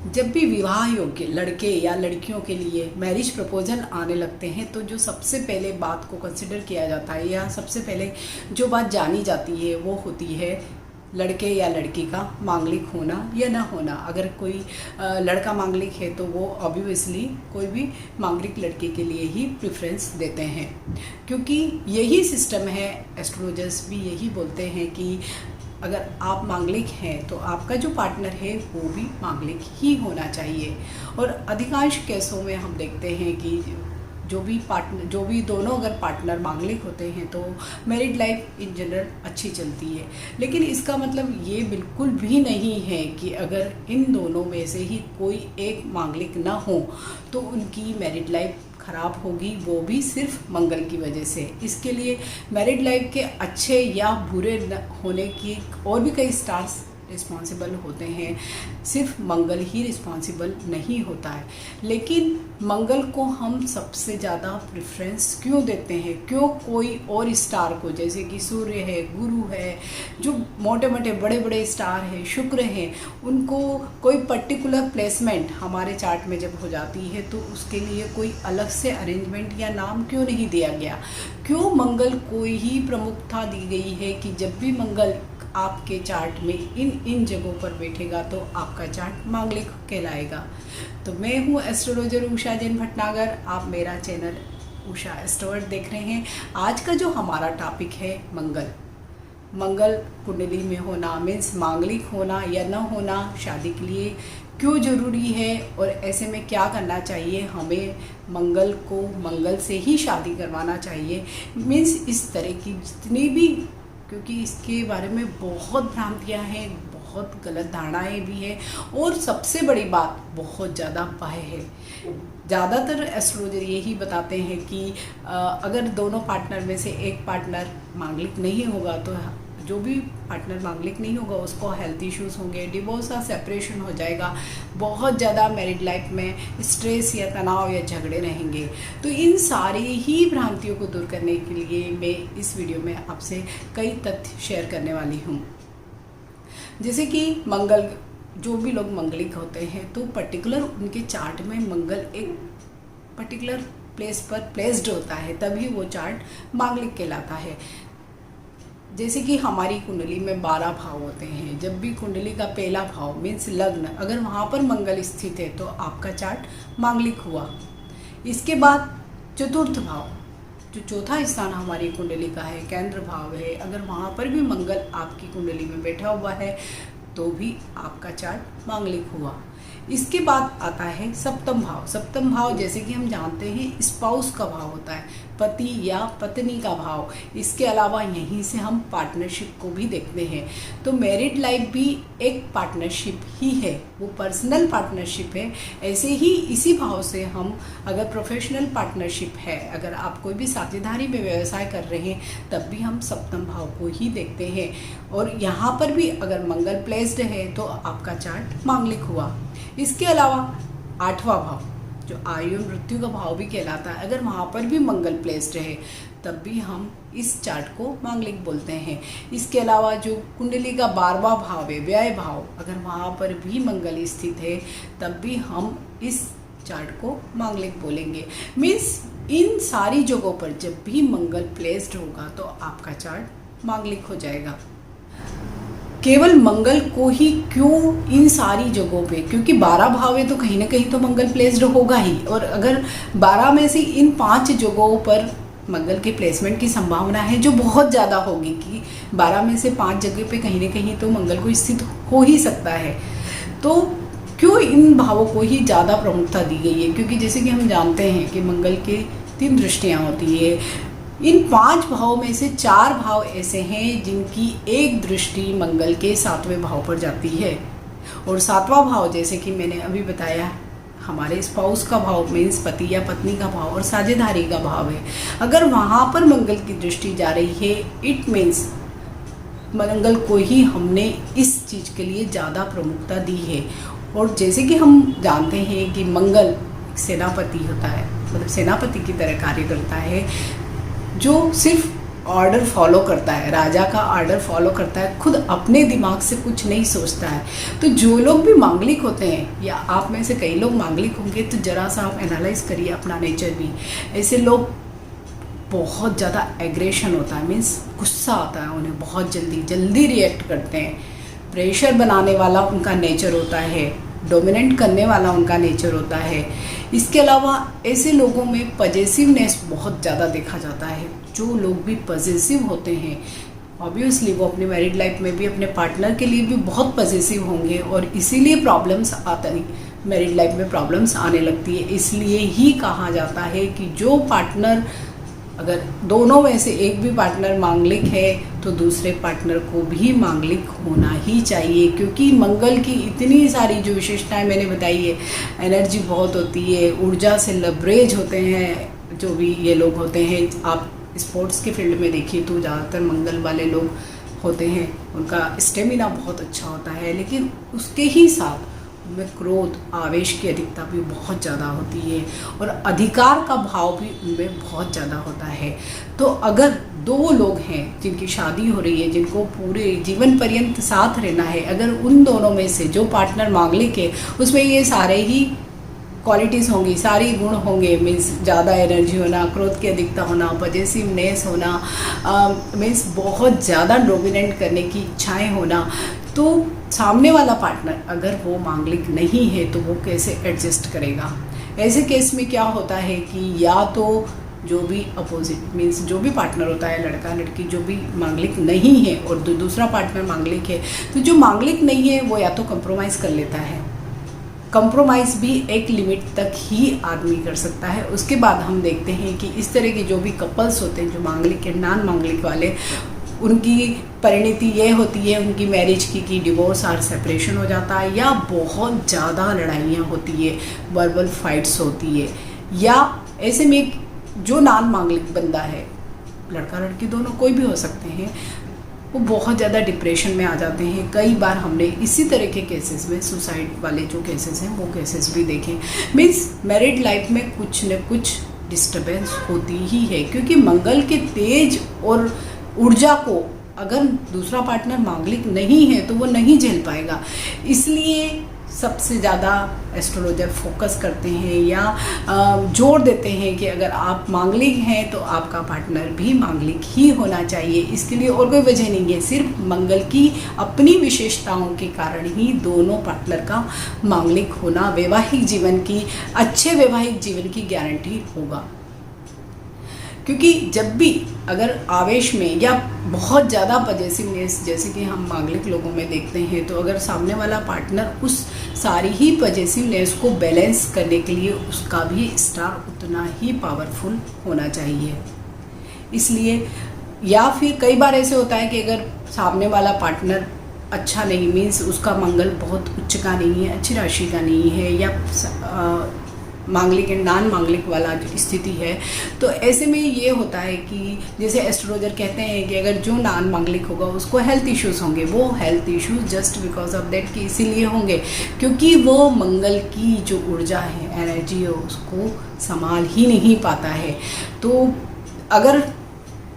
जब भी विवाह योग्य लड़के या लड़कियों के लिए मैरिज प्रपोजल आने लगते हैं तो जो सबसे पहले बात को कंसिडर किया जाता है या सबसे पहले जो बात जानी जाती है वो होती है लड़के या लड़की का मांगलिक होना या ना होना। अगर कोई लड़का मांगलिक है तो वो ऑब्वियसली कोई भी मांगलिक लड़के के लिए ही प्रेफरेंस देते हैं, क्योंकि यही सिस्टम है। एस्ट्रोलॉजर्स भी यही बोलते हैं कि अगर आप मांगलिक हैं तो आपका जो पार्टनर है वो भी मांगलिक ही होना चाहिए। और अधिकांश केसों में हम देखते हैं कि जो भी दोनों अगर पार्टनर मांगलिक होते हैं तो मैरिड लाइफ इन जनरल अच्छी चलती है। लेकिन इसका मतलब ये बिल्कुल भी नहीं है कि अगर इन दोनों में से ही कोई एक मांगलिक ना हो तो उनकी मैरिड लाइफ ख़राब होगी, वो भी सिर्फ मंगल की वजह से। इसके लिए मैरिड लाइफ के अच्छे या बुरे होने की और भी कई स्टार्स रिस्पॉन्सिबल होते हैं, सिर्फ मंगल ही रिस्पॉन्सिबल नहीं होता है। लेकिन मंगल को हम सबसे ज़्यादा प्रेफरेंस क्यों देते हैं? क्यों कोई और स्टार को, जैसे कि सूर्य है, गुरु है, जो मोटे मोटे बड़े बड़े स्टार हैं, शुक्र हैं, उनको कोई पर्टिकुलर प्लेसमेंट हमारे चार्ट में जब हो जाती है तो उसके लिए कोई अलग से अरेंजमेंट या नाम क्यों नहीं दिया गया? क्यों मंगल को ही प्रमुखता दी गई है कि जब भी मंगल आपके चार्ट में इन जगहों पर बैठेगा तो आपका चार्ट मांगलिक कहलाएगा। तो मैं हूँ एस्ट्रोलॉजर उषा जैन भटनागर, आप मेरा चैनल उषा एस्ट्रोवर्ट देख रहे हैं। आज का जो हमारा टॉपिक है मंगल कुंडली में होना मीन्स मांगलिक होना या न होना शादी के लिए क्यों ज़रूरी है, और ऐसे में क्या करना चाहिए, हमें मंगल को मंगल से ही शादी करवाना चाहिए मीन्स इस तरह की जितनी भी, क्योंकि इसके बारे में बहुत भ्रांतियाँ हैं, बहुत गलत धारणाएं भी हैं और सबसे बड़ी बात बहुत ज़्यादा भय है। ज़्यादातर एस्ट्रोलॉजर यही बताते हैं कि अगर दोनों पार्टनर में से एक पार्टनर मांगलिक नहीं होगा तो जो भी पार्टनर मांगलिक नहीं होगा उसको हेल्थ इश्यूज़ होंगे, डिवोर्स या सेपरेशन हो जाएगा, बहुत ज़्यादा मैरिड लाइफ में स्ट्रेस या तनाव या झगड़े रहेंगे। तो इन सारी ही भ्रांतियों को दूर करने के लिए मैं इस वीडियो में आपसे कई तथ्य शेयर करने वाली हूँ। जैसे कि मंगल, जो भी लोग मंगलिक होते हैं तो पर्टिकुलर उनके चार्ट में मंगल एक पर्टिकुलर प्लेस पर प्लेस्ड होता है, तभी वो चार्ट मांगलिक कहलाता है। जैसे कि हमारी कुंडली में 12 भाव होते हैं, जब भी कुंडली का पहला भाव मीन्स लग्न, अगर वहाँ पर मंगल स्थित है तो आपका चार्ट मांगलिक हुआ। इसके बाद चतुर्थ भाव, जो चौथा स्थान हमारी कुंडली का है, केंद्र भाव है, अगर वहाँ पर भी मंगल आपकी कुंडली में बैठा हुआ है तो भी आपका चार्ट मांगलिक हुआ। इसके बाद आता है सप्तम भाव। सप्तम भाव जैसे कि हम जानते हैं स्पाउस का भाव होता है, पति या पत्नी का भाव। इसके अलावा यहीं से हम पार्टनरशिप को भी देखते हैं। तो मैरिड लाइफ भी एक पार्टनरशिप ही है, वो पर्सनल पार्टनरशिप है। ऐसे ही इसी भाव से हम अगर प्रोफेशनल पार्टनरशिप है, अगर आप कोई भी साझेदारी में व्यवसाय कर रहे हैं तब भी हम सप्तम भाव को ही देखते हैं। और यहाँ पर भी अगर मंगल प्लेस्ड है तो आपका चार्ट मांगलिक हुआ। इसके अलावा 8वां भाव जो आयु मृत्यु का भाव भी कहलाता है, अगर वहाँ पर भी मंगल प्लेस्ड है तब भी हम इस चार्ट को मांगलिक बोलते हैं। इसके अलावा जो कुंडली का 12वां भाव है व्यय भाव, अगर वहाँ पर भी मंगल स्थित है तब भी हम इस चार्ट को मांगलिक बोलेंगे। मीन्स इन सारी जगहों पर जब भी मंगल प्लेस्ड होगा तो आपका चार्ट मांगलिक हो जाएगा। केवल मंगल को ही क्यों इन सारी जगहों पे, क्योंकि 12 भाव है तो कहीं ना कहीं तो मंगल प्लेस्ड होगा ही। और अगर 12 में से इन 5 जगहों पर मंगल के प्लेसमेंट की संभावना है जो बहुत ज़्यादा होगी कि 12 में से 5 जगह पे कहीं ना कहीं तो मंगल को स्थित हो ही सकता है, तो क्यों इन भावों को ही ज़्यादा प्रमुखता दी गई है? क्योंकि जैसे कि हम जानते हैं कि मंगल के 3 दृष्टियाँ होती है। इन 5 भावों में से 4 भाव ऐसे हैं जिनकी एक दृष्टि मंगल के 7वें भाव पर जाती है। और 7वां भाव जैसे कि मैंने अभी बताया हमारे स्पाउस का भाव मीन्स पति या पत्नी का भाव और साझेदारी का भाव है। अगर वहाँ पर मंगल की दृष्टि जा रही है इट मीन्स मंगल को ही हमने इस चीज़ के लिए ज़्यादा प्रमुखता दी है। और जैसे कि हम जानते हैं कि मंगल सेनापति होता है, मतलब सेनापति की तरह कार्य करता है, जो सिर्फ ऑर्डर फॉलो करता है, राजा का ऑर्डर फॉलो करता है, खुद अपने दिमाग से कुछ नहीं सोचता है। तो जो लोग भी मांगलिक होते हैं, या आप में से कई लोग मांगलिक होंगे, तो ज़रा सा आप एनालाइज करिए अपना नेचर भी। ऐसे लोग बहुत ज़्यादा एग्रेशन होता है, मीन्स गुस्सा आता है उन्हें, बहुत जल्दी रिएक्ट करते हैं। प्रेशर बनाने वाला उनका नेचर होता है, डोमिनेट करने वाला उनका नेचर होता है। इसके अलावा ऐसे लोगों में पजेसिवनेस बहुत ज़्यादा देखा जाता है। जो लोग भी पजेसिव होते हैं, ऑब्वियसली वो अपनी मैरिड लाइफ में भी अपने पार्टनर के लिए भी बहुत पजेसिव होंगे, और इसीलिए प्रॉब्लम्स आता नहीं, मैरिड लाइफ में प्रॉब्लम्स आने लगती है। इसलिए ही कहा जाता है कि जो पार्टनर, अगर दोनों में से एक भी पार्टनर मांगलिक है तो दूसरे पार्टनर को भी मांगलिक होना ही चाहिए, क्योंकि मंगल की इतनी सारी जो विशेषताएं मैंने बताई है, एनर्जी बहुत होती है, ऊर्जा से लबरेज होते हैं जो भी ये लोग होते हैं। आप स्पोर्ट्स के फील्ड में देखिए तो ज़्यादातर मंगल वाले लोग होते हैं, उनका स्टेमिना बहुत अच्छा होता है, लेकिन उसके ही साथ उनमें क्रोध, आवेश की अधिकता भी बहुत ज़्यादा होती है, और अधिकार का भाव भी उनमें बहुत ज़्यादा होता है। तो अगर दो लोग हैं जिनकी शादी हो रही है, जिनको पूरे जीवन पर्यंत साथ रहना है, अगर उन दोनों में से जो पार्टनर मांगलिक है उसमें ये सारे ही क्वालिटीज़ होंगी, सारी गुण होंगे, मीन्स ज़्यादा एनर्जी होना, क्रोध की अधिकता होना, पजेसिवनेस होना, मीन्स बहुत ज़्यादा डोमिनेट करने की इच्छाएं होना, तो सामने वाला पार्टनर अगर वो मांगलिक नहीं है तो वो कैसे एडजस्ट करेगा। ऐसे केस में क्या होता है कि या तो जो भी अपोजिट, मीन्स जो भी पार्टनर होता है, लड़का लड़की जो भी मांगलिक नहीं है और दूसरा पार्टनर मांगलिक है, तो जो मांगलिक नहीं है वो या तो कंप्रोमाइज़ कर लेता है। कंप्रोमाइज़ भी एक लिमिट तक ही आदमी कर सकता है। उसके बाद हम देखते हैं कि इस तरह के जो भी कपल्स होते हैं, जो मांगलिक या नॉन मांगलिक वाले, उनकी परिणति ये होती है उनकी मैरिज की कि डिवोर्स और सेपरेशन हो जाता है, या बहुत ज़्यादा लड़ाइयाँ होती है, वर्बल फाइट्स होती है। या ऐसे में जो नॉन मांगलिक बंदा है, लड़का लड़की दोनों कोई भी हो सकते हैं, वो बहुत ज़्यादा डिप्रेशन में आ जाते हैं। कई बार हमने इसी तरह के केसेस में, सुसाइड वाले जो केसेस हैं वो केसेस भी देखे। मीन्स मैरिड लाइफ में कुछ न कुछ डिस्टर्बेंस होती ही है, क्योंकि मंगल के तेज और ऊर्जा को अगर दूसरा पार्टनर मांगलिक नहीं है तो वो नहीं झेल पाएगा। इसलिए सबसे ज़्यादा एस्ट्रोलॉजर फोकस करते हैं या जोर देते हैं कि अगर आप मांगलिक हैं तो आपका पार्टनर भी मांगलिक ही होना चाहिए। इसके लिए और कोई वजह नहीं है, सिर्फ मंगल की अपनी विशेषताओं के कारण ही दोनों पार्टनर का मांगलिक होना वैवाहिक जीवन की, अच्छे वैवाहिक जीवन की गारंटी होगा। क्योंकि जब भी अगर आवेश में या बहुत ज़्यादा पजेसिवनेस, जैसे कि हम मांगलिक लोगों में देखते हैं, तो अगर सामने वाला पार्टनर उस सारी ही पजेसिवनेस को बैलेंस करने के लिए उसका भी स्टार उतना ही पावरफुल होना चाहिए। इसलिए या फिर कई बार ऐसे होता है कि अगर सामने वाला पार्टनर अच्छा नहीं, मीन्स उसका मंगल बहुत उच्च का नहीं है, अच्छी राशि का नहीं है, या मांगलिक एंड नॉन मांगलिक वाला जो स्थिति है, तो ऐसे में ये होता है कि जैसे एस्ट्रोलॉजर कहते हैं कि अगर जो नॉन मांगलिक होगा उसको हेल्थ इश्यूज़ होंगे। वो health issues just because of that कि इसीलिए होंगे क्योंकि वो मंगल की जो ऊर्जा है, एनर्जी है, उसको संभाल ही नहीं पाता है। तो अगर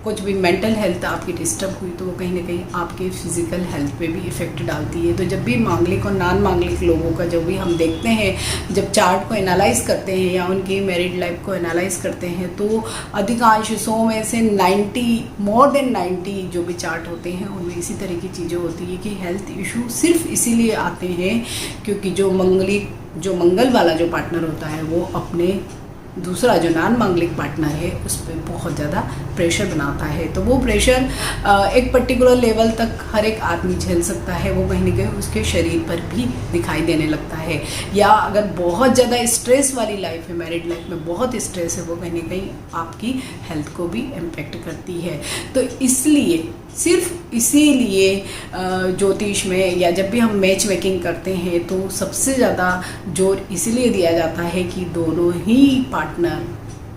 कुछ भी मेंटल हेल्थ आपकी डिस्टर्ब हुई तो वो कहीं ना कहीं आपके फिजिकल हेल्थ पे भी इफ़ेक्ट डालती है। तो जब भी मांगलिक और नॉन मांगलिक लोगों का जो भी हम देखते हैं, जब चार्ट को एनालाइज करते हैं या उनकी मैरिड लाइफ को एनालाइज करते हैं, तो अधिकांश 100 में से 90, मोर देन 90 जो भी चार्ट होते हैं उनमें इसी तरह की चीज़ें होती है कि हेल्थ इशू सिर्फ इसीलिए आते हैं क्योंकि जो मंगल वाला जो पार्टनर होता है वो अपने दूसरा जो नॉन मांगलिक पार्टनर है उस पर बहुत ज़्यादा प्रेशर बनाता है। तो वो प्रेशर एक पर्टिकुलर लेवल तक हर एक आदमी झेल सकता है, वो कहीं ना कहीं उसके शरीर पर भी दिखाई देने लगता है। या अगर बहुत ज़्यादा स्ट्रेस वाली लाइफ है, मैरिड लाइफ में बहुत स्ट्रेस है, वो कहीं ना कहीं आपकी हेल्थ को भी इम्पेक्ट करती है। तो इसलिए सिर्फ इसीलिए ज्योतिष में या जब भी हम मैच मेकिंग करते हैं तो सबसे ज़्यादा जोर इसलिए दिया जाता है कि दोनों ही पार्टनर,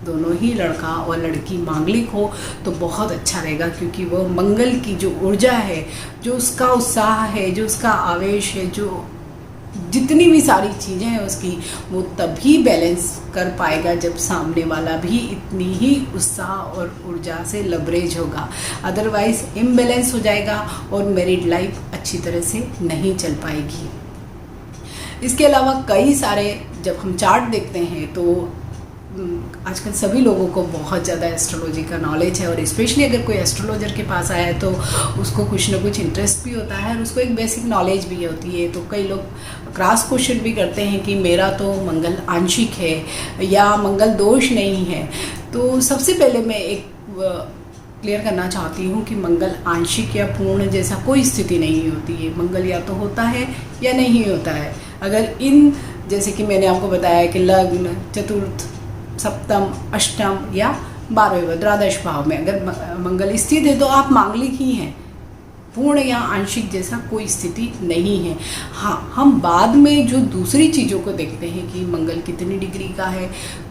दोनों ही लड़का और लड़की मांगलिक हो तो बहुत अच्छा रहेगा, क्योंकि वो मंगल की जो ऊर्जा है, जो उसका उत्साह है, जो उसका आवेश है, जो जितनी भी सारी चीज़ें हैं उसकी, वो तभी बैलेंस कर पाएगा जब सामने वाला भी इतनी ही उत्साह और ऊर्जा से लबरेज होगा। अदरवाइज इम्बैलेंस हो जाएगा और मैरिड लाइफ अच्छी तरह से नहीं चल पाएगी। इसके अलावा कई सारे जब हम चार्ट देखते हैं तो आजकल सभी लोगों को बहुत ज़्यादा एस्ट्रोलॉजी का नॉलेज है, और स्पेशली अगर कोई एस्ट्रोलॉजर के पास आया है तो उसको कुछ ना कुछ इंटरेस्ट भी होता है और उसको एक बेसिक नॉलेज भी होती है। तो कई लोग क्रॉस क्वेश्चन भी करते हैं कि मेरा तो मंगल आंशिक है या मंगल दोष नहीं है। तो सबसे पहले मैं एक क्लियर करना चाहती हूँ कि मंगल आंशिक या पूर्ण जैसा कोई स्थिति नहीं होती है। मंगल या तो होता है या नहीं होता है। अगर इन जैसे कि मैंने आपको बताया कि लग्न, चतुर्थ, सप्तम, अष्टम या 12वें द्वादश भाव में अगर मंगल स्थित है तो आप मांगलिक ही हैं। पूर्ण या आंशिक जैसा कोई स्थिति नहीं है। हाँ, हम बाद में जो दूसरी चीज़ों को देखते हैं कि मंगल कितनी डिग्री का है,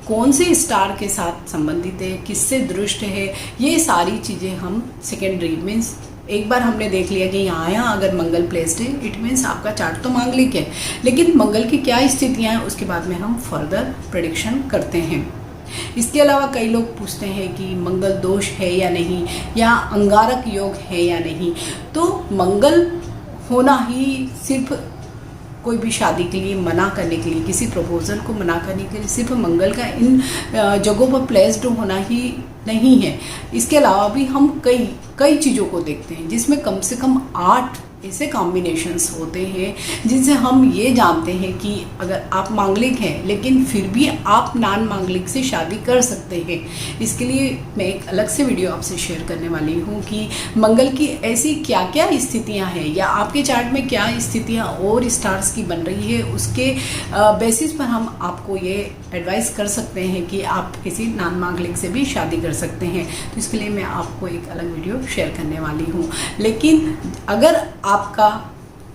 कौन से स्टार के साथ संबंधित है, किससे दृष्ट है, ये सारी चीज़ें हम सेकेंडरी मीन्स एक बार हमने देख लिया कि यहाँ अगर मंगल प्लेस्ड है इट मीन्स आपका चार्ट तो मांगलिक है, लेकिन मंगल की क्या स्थितियाँ हैं उसके बाद में हम फर्दर प्रेडिक्शन करते हैं। इसके अलावा कई लोग पूछते हैं कि मंगल दोष है या नहीं, या अंगारक योग है या नहीं। तो मंगल होना ही सिर्फ कोई भी शादी के लिए मना करने के लिए, किसी प्रपोजल को मना करने के लिए सिर्फ मंगल का इन जगहों पर प्लेस्ड होना ही नहीं है। इसके अलावा भी हम कई चीज़ों को देखते हैं जिसमें कम से कम 8 ऐसे कॉम्बिनेशंस होते हैं जिनसे हम ये जानते हैं कि अगर आप मांगलिक हैं लेकिन फिर भी आप नॉन मांगलिक से शादी कर सकते हैं। इसके लिए मैं एक अलग से वीडियो आपसे शेयर करने वाली हूँ कि मंगल की ऐसी क्या क्या स्थितियाँ हैं या आपके चार्ट में क्या स्थितियाँ और स्टार्स की बन रही है, उसके बेसिस पर हम आपको ये एडवाइस कर सकते हैं कि आप किसी नॉन मांगलिक से भी शादी कर सकते हैं। तो इसके लिए मैं आपको एक अलग वीडियो शेयर करने वाली हूँ। लेकिन अगर आपका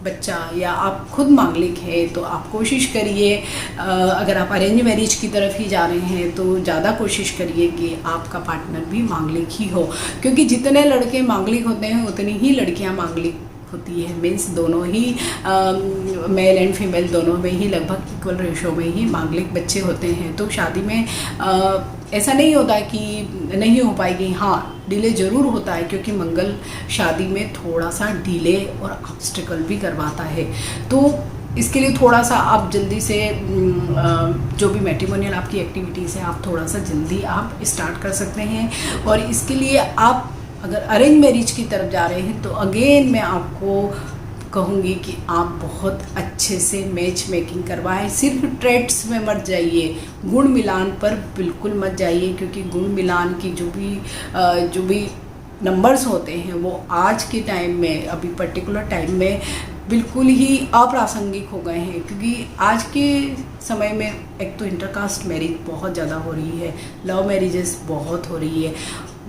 बच्चा या आप खुद मांगलिक है तो आप कोशिश करिए, अगर आप अरेंज मैरिज की तरफ ही जा रहे हैं तो ज़्यादा कोशिश करिए कि आपका पार्टनर भी मांगलिक ही हो, क्योंकि जितने लड़के मांगलिक होते हैं उतनी ही लड़कियां मांगलिक होती है। मीन्स दोनों ही मेल एंड फीमेल दोनों में ही लगभग इक्वल रेशो में ही मांगलिक बच्चे होते हैं। तो शादी में ऐसा नहीं होता कि नहीं हो पाएगी, हाँ डिले ज़रूर होता है, क्योंकि मंगल शादी में थोड़ा सा डिले और ऑब्स्टिकल भी करवाता है। तो इसके लिए थोड़ा सा आप जल्दी से जो भी मैट्रिमोनियल आपकी एक्टिविटीज़ है आप थोड़ा सा जल्दी आप स्टार्ट कर सकते हैं। और इसके लिए आप अगर अरेंज मैरिज की तरफ जा रहे हैं तो अगेन मैं आपको कहूँगी कि आप बहुत अच्छे से मैच मेकिंग करवाएं। सिर्फ ट्रेड्स में मत जाइए, गुण मिलान पर बिल्कुल मत जाइए, क्योंकि गुण मिलान की जो भी नंबर्स होते हैं वो आज के टाइम में, अभी पर्टिकुलर टाइम में बिल्कुल ही अप्रासंगिक हो गए हैं। क्योंकि आज के समय में एक तो इंटरकास्ट मैरिज बहुत ज़्यादा हो रही है, लव मैरिजेस बहुत हो रही है,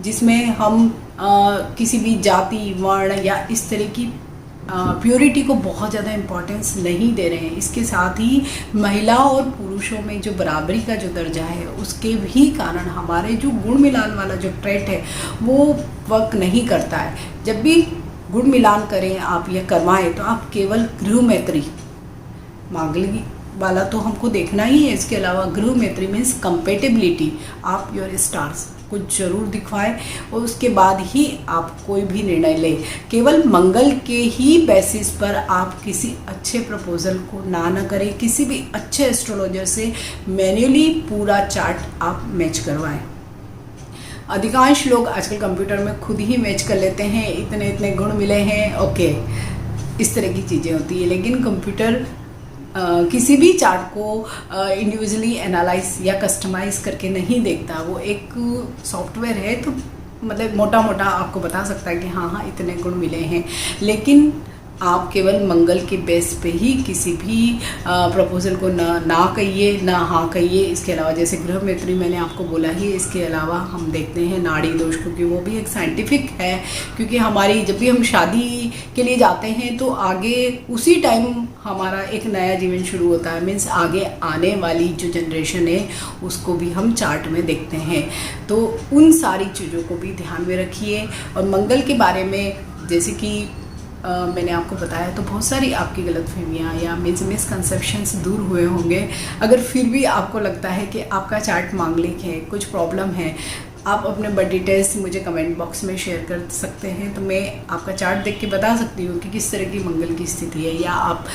जिसमें हम किसी भी जाति, वर्ण या इस तरह की प्योरिटी को बहुत ज़्यादा इम्पोर्टेंस नहीं दे रहे हैं। इसके साथ ही महिला और पुरुषों में जो बराबरी का जो दर्जा है उसके भी कारण हमारे जो गुण मिलान वाला जो ट्रेट है वो वर्क नहीं करता है। जब भी गुण मिलान करें आप या करवाएं तो आप केवल गृह मैत्री, मांगलिक वाला तो हमको देखना ही है, इसके अलावा गृह मैत्री मीन्स कंपेटेबिलिटी, आप योर स्टार्स कुछ ज़रूर दिखवाएं और उसके बाद ही आप कोई भी निर्णय लें। केवल मंगल के ही बेसिस पर आप किसी अच्छे प्रपोजल को ना करें। किसी भी अच्छे एस्ट्रोलॉजर से मैन्युअली पूरा चार्ट आप मैच करवाएं। अधिकांश लोग आजकल कंप्यूटर में खुद ही मैच कर लेते हैं, इतने इतने गुण मिले हैं, ओके, इस तरह की चीज़ें होती है। लेकिन कंप्यूटर किसी भी चार्ट को इंडिविजुअली एनालाइज या कस्टमाइज करके नहीं देखता। वो एक सॉफ्टवेयर है, तो मतलब मोटा मोटा आपको बता सकता है कि हाँ इतने गुण मिले हैं, लेकिन आप केवल मंगल के बेस पे ही किसी भी प्रपोजल को ना कहिए ना हाँ कहिए। इसके अलावा जैसे गृह मैत्री मैंने आपको बोला ही, इसके अलावा हम देखते हैं नाड़ी दोष, क्योंकि वो भी एक साइंटिफिक है। क्योंकि हमारी जब भी हम शादी के लिए जाते हैं तो आगे उसी टाइम हमारा एक नया जीवन शुरू होता है, मीन्स आगे आने वाली जो जनरेशन है उसको भी हम चार्ट में देखते हैं। तो उन सारी चीज़ों को भी ध्यान में रखिए। और मंगल के बारे में जैसे कि मैंने आपको बताया तो बहुत सारी आपकी गलतफहमियाँ या मिसकंसेप्शंस दूर हुए होंगे। अगर फिर भी आपको लगता है कि आपका चार्ट मांगलिक है, कुछ प्रॉब्लम है, आप अपने बर्थ डिटेल्स मुझे कमेंट बॉक्स में शेयर कर सकते हैं, तो मैं आपका चार्ट देख के बता सकती हूँ कि किस तरह की मंगल की स्थिति है, या आप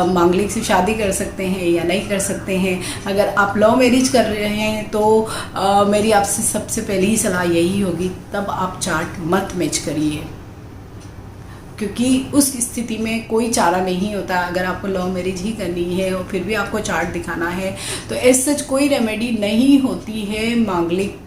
मांगलिक से शादी कर सकते हैं या नहीं कर सकते हैं। अगर आप लव मैरिज कर रहे हैं तो मेरी आपसे सबसे पहली ही सलाह यही होगी, तब आप चार्ट मत मैच करिए, क्योंकि उस स्थिति में कोई चारा नहीं होता। अगर आपको लव मैरिज ही करनी है और फिर भी आपको चार्ट दिखाना है तो एज सच कोई रेमेडी नहीं होती है मांगलिक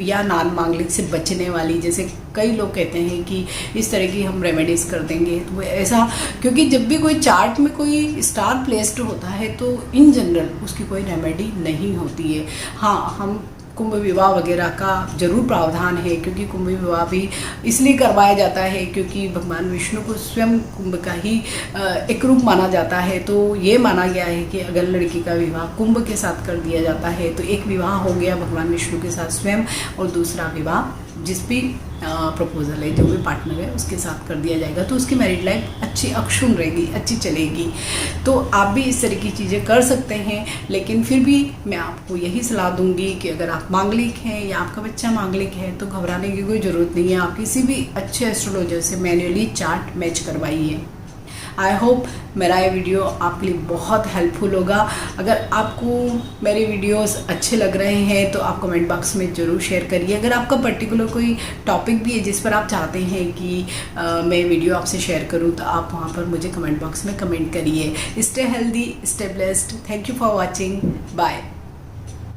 या नॉन मांगलिक से बचने वाली। जैसे कई लोग कहते हैं कि इस तरह की हम रेमेडीज़ कर देंगे, तो वो ऐसा, क्योंकि जब भी कोई चार्ट में कोई स्टार प्लेस्ड होता है तो इन जनरल उसकी कोई रेमेडी नहीं होती है। हाँ, हम कुंभ विवाह वगैरह का जरूर प्रावधान है, क्योंकि कुंभ विवाह भी इसलिए करवाया जाता है क्योंकि भगवान विष्णु को स्वयं कुंभ का ही एक रूप माना जाता है। तो ये माना गया है कि अगर लड़की का विवाह कुंभ के साथ कर दिया जाता है तो एक विवाह हो गया भगवान विष्णु के साथ स्वयं, और दूसरा विवाह जिस भी प्रपोजल है, जो भी पार्टनर है उसके साथ कर दिया जाएगा, तो उसकी मैरिड लाइफ अच्छी अक्षुण्ण रहेगी, अच्छी चलेगी। तो आप भी इस तरह की चीज़ें कर सकते हैं, लेकिन फिर भी मैं आपको यही सलाह दूंगी कि अगर आप मांगलिक हैं या आपका बच्चा मांगलिक है तो घबराने की कोई ज़रूरत नहीं है। आप किसी भी अच्छे एस्ट्रोलॉजर से मैन्युअली चार्ट मैच करवाइए। आई होप मेरा ये वीडियो आपके लिए बहुत हेल्पफुल होगा। अगर आपको मेरे वीडियोस अच्छे लग रहे हैं तो आप कमेंट बॉक्स में ज़रूर शेयर करिए। अगर आपका पर्टिकुलर कोई टॉपिक भी है जिस पर आप चाहते हैं कि मैं वीडियो आपसे शेयर करूं, तो आप वहां पर मुझे कमेंट बॉक्स में कमेंट करिए। Stay healthy, stay blessed. Thank you for watching. Bye.